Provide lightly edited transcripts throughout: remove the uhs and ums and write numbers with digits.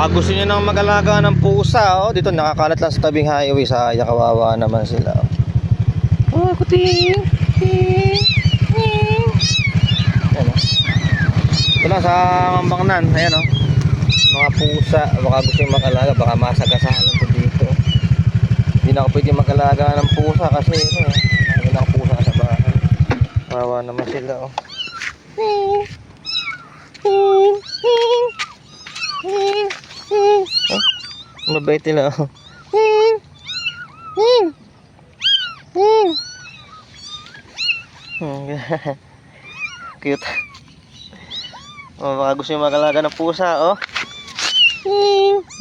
Baka gusto niyo nang mag-alaga ng pusa, oh. Dito nakakalat lang sa tabing highway, sayang, kawawa naman sila. Oh, kuting. Ayan, oh. Ito lang sa Mambangnan, ayan, oh. Mga pusa, baka gusto niyo mag-alaga, baka masagasaan lang to dito. Hindi na ako pwede mag-alaga ng pusa kasi ito, hindi na ako pusa sa bahay. Kawawa naman sila, oh. Mabait nila, oh. Cute. Oh, baka gusto nyo mag-alaga ng pusa, oh.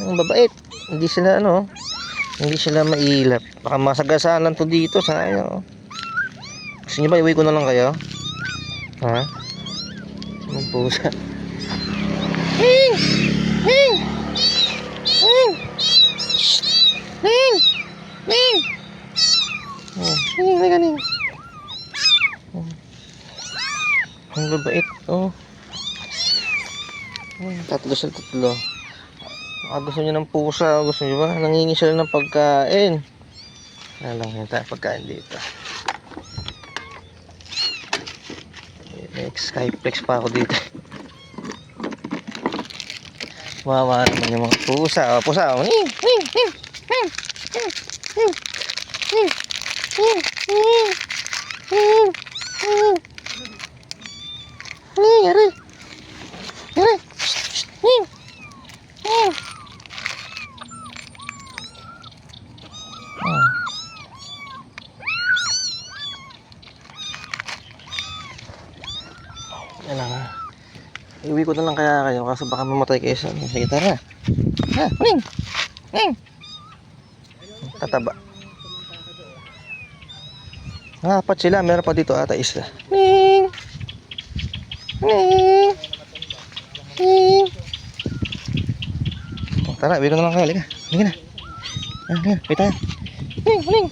Ang babait. Hindi sila, ano, hindi sila mailap. Baka masagasaan lang to dito, sayang, oh. Gusto nyo ba iuwi ko na lang kayo? Ha? Ang pusa. Ang babait, oh. Tatlo sila, tatlo. Baka gusto nyo ng pusa, gusto nyo ba? Nangingi sila ng pagkain. Alam nyo tayo pagkain dito. May Skyflex pa ako dito. Wawa naman yung mga pusa. Oh, pusa, oh. Yan lang, ha. Iuwi ko na lang kaya kayo kasi baka mamatay kayo sa sige, tara. Ha, ning. Tataba. Apat sila, meron pa dito ata isa. Ning. Tara, iuwi ko na lang kayo. Halika na. Halika, wait tayo. Ning.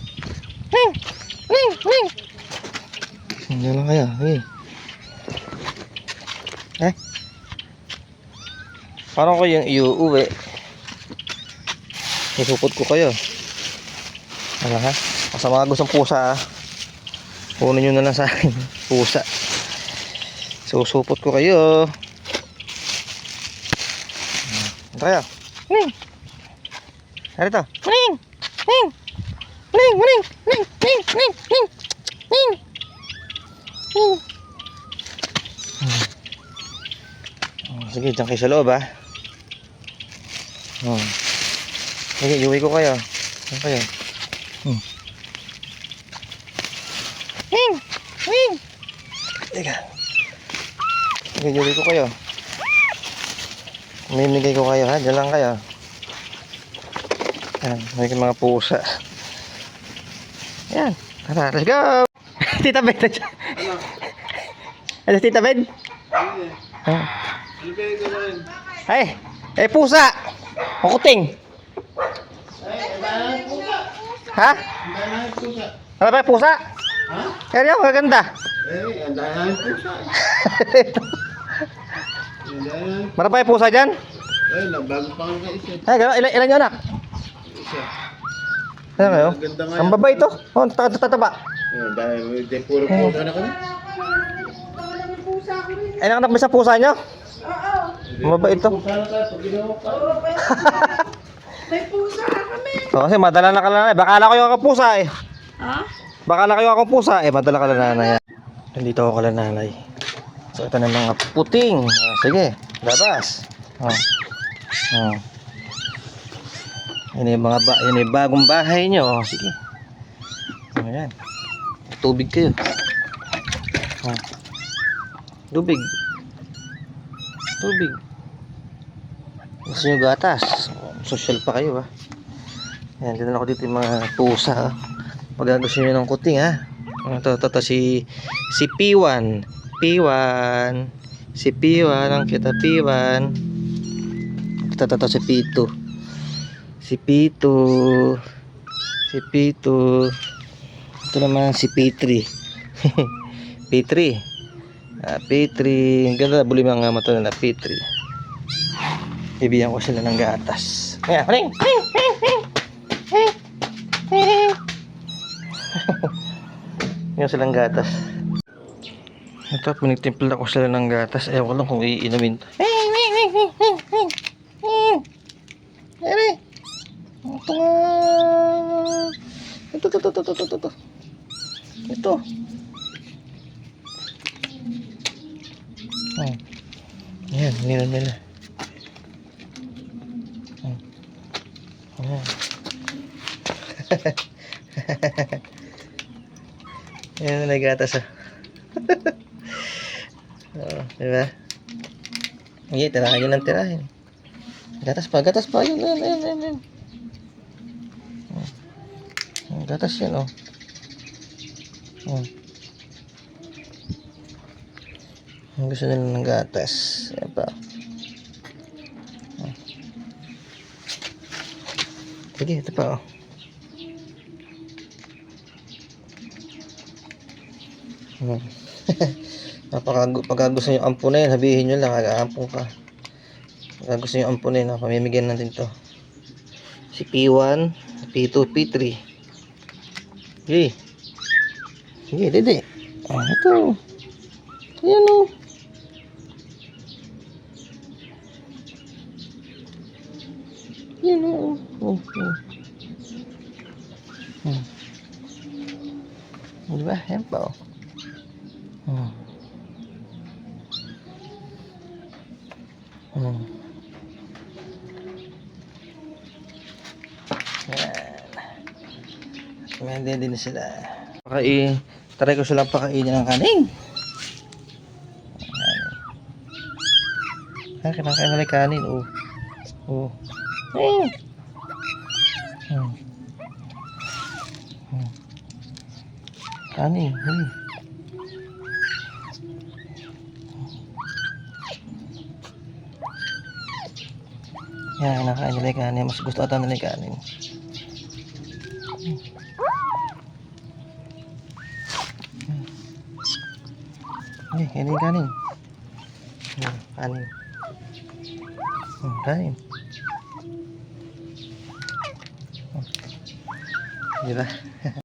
Hindi lang kayo, hey. Parang ko yung iuwi. Isupot ko kayo. Ano, ha? Sa mga gustong pusa, ha? Kunin nyo na lang sa akin. Pusa. Susupot ko kayo. Ito kayo. Harito. Sige, dyan kayo sa loob, ha. Sige, iuwi ko kayo. Saan kayo? Teka. Sige, iuwi ko kayo. Mamimigay ko kayo, ha. Diyan lang kayo. Ayan, may mga pusa. Ayan. Tara, let's go! Tita Ben. Ano, Tita Ben? Ay, pusa. O kuting. Ha? Ano ba yung pusa? Ha? Kaya maganda. Ang daya ng pusa. Marami pa yung pusa dyan? Bago pa nga isa. Ay, ilan yung anak? Isa. Ano kayo? Ang babay ito. Oh, tataba. Dahil puro pusa na kami. Ay, nakanak mo sa pusa nyo? Mabait ito. May pusa kami. Kasi madala na ka na. Bakala ko yung ako pusa, eh. Ha? Bakala ko yung ako pusa, eh. Madala ka na nanay. Nandito ako kala nanay. So, ito na mga puting. Sige, labas. Yan yung bagong bahay nyo. Sige. Ayan. Tubig kayo. Tubig. Gusto nyo gatas? Social pa kayo, ha. Ayan, dito na ako dito yung mga pusa, ha. Pag gusto nyo ng kuting, ha. Ito si P1. Si P1 ang kita P1. Ito si P2. Ito naman si P3. P3. P3. Ang ganda, buli mga mata na P3. Bibigyan ko sila ng gatas. Kaya, haling! Bibigyan silang gatas. Ito, pinagtimpla ko sila ng gatas. Ewan ko lang kung iinumin. Ere! Ito nga! Ito. Ito. Ayan, ininom nila. Ayan. Ayan na gatas ah. Diba? Sige, tirahin nyo lang tirahin. Gatas pa. Yun. Gatas yan oh. Gusto nila ng gatas. Ayan pa. Sige, ito pa oh. Pagka gusto nyo ampunin, sabihin nyo lang, aga-ampun ka. Pagka gusto nyo ampunin, pamimigyan natin to. Si P1, P2, P3. Sige, dede. Ito. Ayan o. Ayan o. Diba? Ayan pa o. Yan. May din sila. Try ko silang pakainin ng kaning. Kinakain nila kanin. Kanin. Yan, kinakain nila kanin. Mas gusto ata nila kanin. Kanin. Kanin. Kanin. Diba?